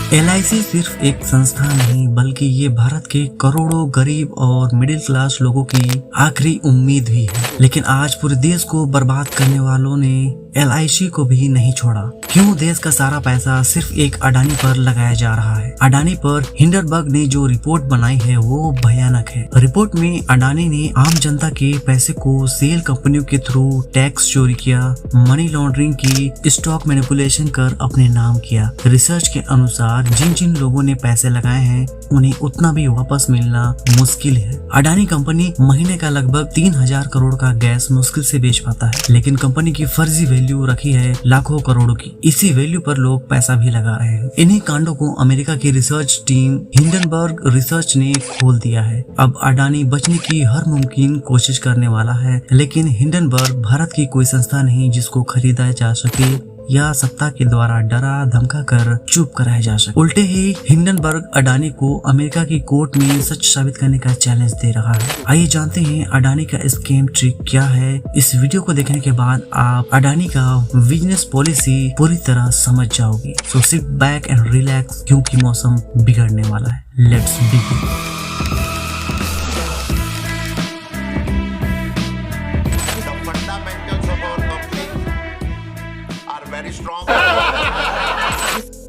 LIC सिर्फ एक संस्था नहीं बल्कि ये भारत के करोड़ों गरीब और मिडिल क्लास लोगों की आखिरी उम्मीद भी है। लेकिन आज पूरे देश को बर्बाद करने वालों ने LIC को भी नहीं छोड़ा। क्यों देश का सारा पैसा सिर्फ एक अडानी पर लगाया जा रहा है? अडानी पर हिंडनबर्ग ने जो रिपोर्ट बनाई है वो भयानक है। रिपोर्ट में अडानी ने आम जनता के पैसे को सेल कंपनियों के थ्रू टैक्स चोरी किया, मनी लॉन्ड्रिंग की, स्टॉक मैनिपुलेशन कर अपने नाम किया। रिसर्च के अनुसार जिन जिन लोगों ने पैसे लगाए हैं उन्हें उतना भी वापस मिलना मुश्किल है। अडानी कंपनी महीने का लगभग 3000 करोड़ का गैस मुश्किल से बेच पाता है, लेकिन कंपनी की फर्जी वैल्यू रखी है लाखों करोड़ों की। इसी वैल्यू पर लोग पैसा भी लगा रहे हैं। इन्हीं कांडों को अमेरिका की रिसर्च टीम हिंडनबर्ग रिसर्च ने खोल दिया है। अब अडानी बचने की हर मुमकिन कोशिश करने वाला है, लेकिन हिंडनबर्ग भारत की कोई संस्था नहीं जिसको खरीदा जा सके या सत्ता के द्वारा डरा धमका कर चुप कराया जा सके। उल्टे ही हिंडनबर्ग अडानी को अमेरिका की कोर्ट में सच साबित करने का चैलेंज दे रहा है। आइए जानते हैं अडानी का स्कैम ट्रिक क्या है। इस वीडियो को देखने के बाद आप अडानी का बिजनेस पॉलिसी पूरी तरह समझ जाओगे। So sit back and relax क्योंकि मौसम बिगड़ने वाला है। Let's begin.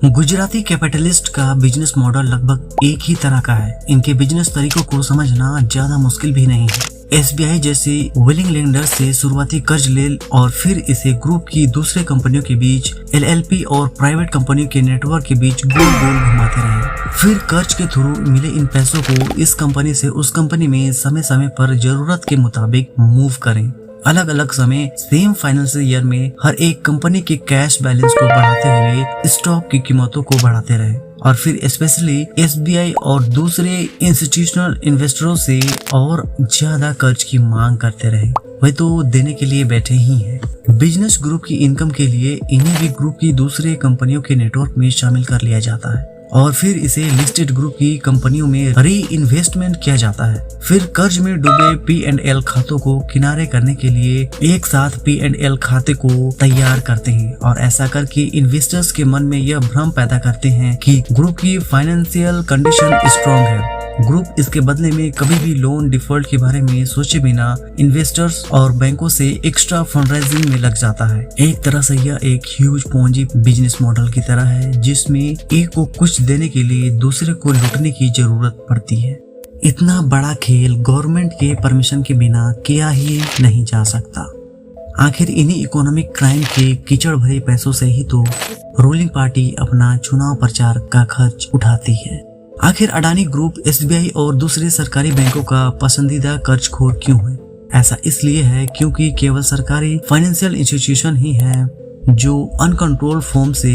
गुजराती कैपिटलिस्ट का बिजनेस मॉडल लगभग एक ही तरह का है। इनके बिजनेस तरीकों को समझना ज्यादा मुश्किल भी नहीं है। SBI जैसी विलिंग लेंडर से शुरुआती कर्ज ले और फिर इसे ग्रुप की दूसरे कंपनियों के बीच, LLP और प्राइवेट कंपनियों के नेटवर्क के बीच गोल गोल घुमाते रहे। फिर कर्ज के थ्रू मिले इन पैसों को इस कंपनी से उस कंपनी में समय समय पर जरूरत के मुताबिक मूव करें। अलग अलग समय सेम फाइनेंशियल ईयर में हर एक कंपनी के कैश बैलेंस को बढ़ाते हुए स्टॉक की कीमतों को बढ़ाते रहे और फिर स्पेशली SBI और दूसरे इंस्टीट्यूशनल इन्वेस्टरों से और ज्यादा कर्ज की मांग करते रहे। वह तो देने के लिए बैठे ही हैं। बिजनेस ग्रुप की इनकम के लिए इन्हें भी ग्रुप की दूसरे कंपनियों के नेटवर्क में शामिल कर लिया जाता है और फिर इसे लिस्टेड ग्रुप की कंपनियों में री इन्वेस्टमेंट किया जाता है। फिर कर्ज में डूबे P&L खातों को किनारे करने के लिए एक साथ P&L खाते को तैयार करते हैं और ऐसा करके इन्वेस्टर्स के मन में यह भ्रम पैदा करते हैं कि ग्रुप की फाइनेंशियल कंडीशन स्ट्रॉन्ग है। ग्रुप इसके बदले में कभी भी लोन डिफॉल्ट के बारे में सोचे बिना इन्वेस्टर्स और बैंकों से एक्स्ट्रा फंडरेजिंग में लग जाता है। एक तरह से यह एक ह्यूज पूंजी बिजनेस मॉडल की तरह है जिसमें एक को कुछ देने के लिए दूसरे को लूटने की जरूरत पड़ती है। इतना बड़ा खेल गवर्नमेंट के परमिशन के बिना किया ही नहीं जा सकता। आखिर इन्हीं इकोनॉमिक क्राइम के कीचड़ भरे पैसों से ही तो रूलिंग पार्टी अपना चुनाव प्रचार का खर्च उठाती है। आखिर अडानी ग्रुप SBI और दूसरे सरकारी बैंकों का पसंदीदा कर्जखोर क्यों है? ऐसा इसलिए है क्योंकि केवल सरकारी फाइनेंशियल इंस्टीट्यूशन ही है जो अनकंट्रोल्ड फॉर्म से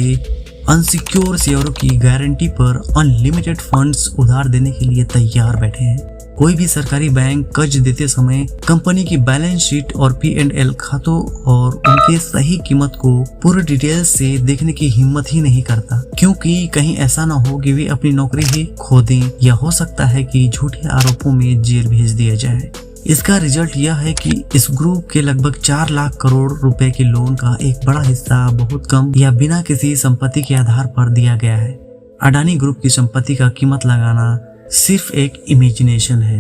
अनसिक्योर शेयरों की गारंटी पर अनलिमिटेड फंड्स उधार देने के लिए तैयार बैठे हैं। कोई भी सरकारी बैंक कर्ज देते समय कंपनी की बैलेंस शीट और P&L खातों और उनके सही कीमत को पूरी डिटेल से देखने की हिम्मत ही नहीं करता, क्योंकि कहीं ऐसा ना हो कि वे अपनी नौकरी ही खो दें या हो सकता है कि झूठे आरोपों में जेल भेज दिया जाए। इसका रिजल्ट यह है कि इस ग्रुप के लगभग 4 लाख करोड़ रुपए के लोन का एक बड़ा हिस्सा बहुत कम या बिना किसी संपत्ति के आधार पर दिया गया है। अडानी ग्रुप की संपत्ति का कीमत लगाना सिर्फ एक इमेजिनेशन है।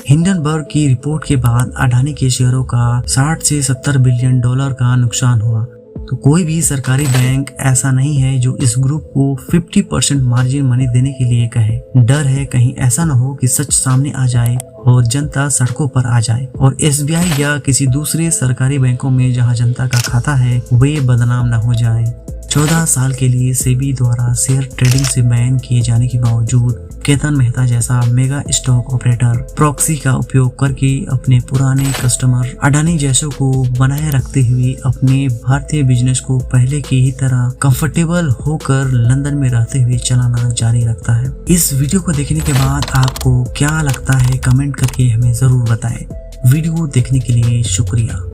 हिंडनबर्ग की रिपोर्ट के बाद अडानी के शेयरों का 60 से 70 बिलियन डॉलर का नुकसान हुआ। तो कोई भी सरकारी बैंक ऐसा नहीं है जो इस ग्रुप को 50% मार्जिन मनी देने के लिए कहे। डर है कहीं ऐसा न हो कि सच सामने आ जाए और जनता सड़कों पर आ जाए और SBI या किसी दूसरे सरकारी बैंकों में जहां जनता का खाता है वे बदनाम न हो जाएं। 14 साल के लिए सेबी द्वारा शेयर ट्रेडिंग से बैन किए जाने के बावजूद केतन मेहता जैसा मेगा स्टॉक ऑपरेटर प्रॉक्सी का उपयोग करके अपने पुराने कस्टमर अडानी जैसों को बनाए रखते हुए अपने भारतीय बिजनेस को पहले की ही तरह कंफर्टेबल होकर लंदन में रहते हुए चलाना जारी रखता है। इस वीडियो को देखने के बाद आपको क्या लगता है कमेंट करके हमें जरूर बताएं। वीडियो देखने के लिए शुक्रिया।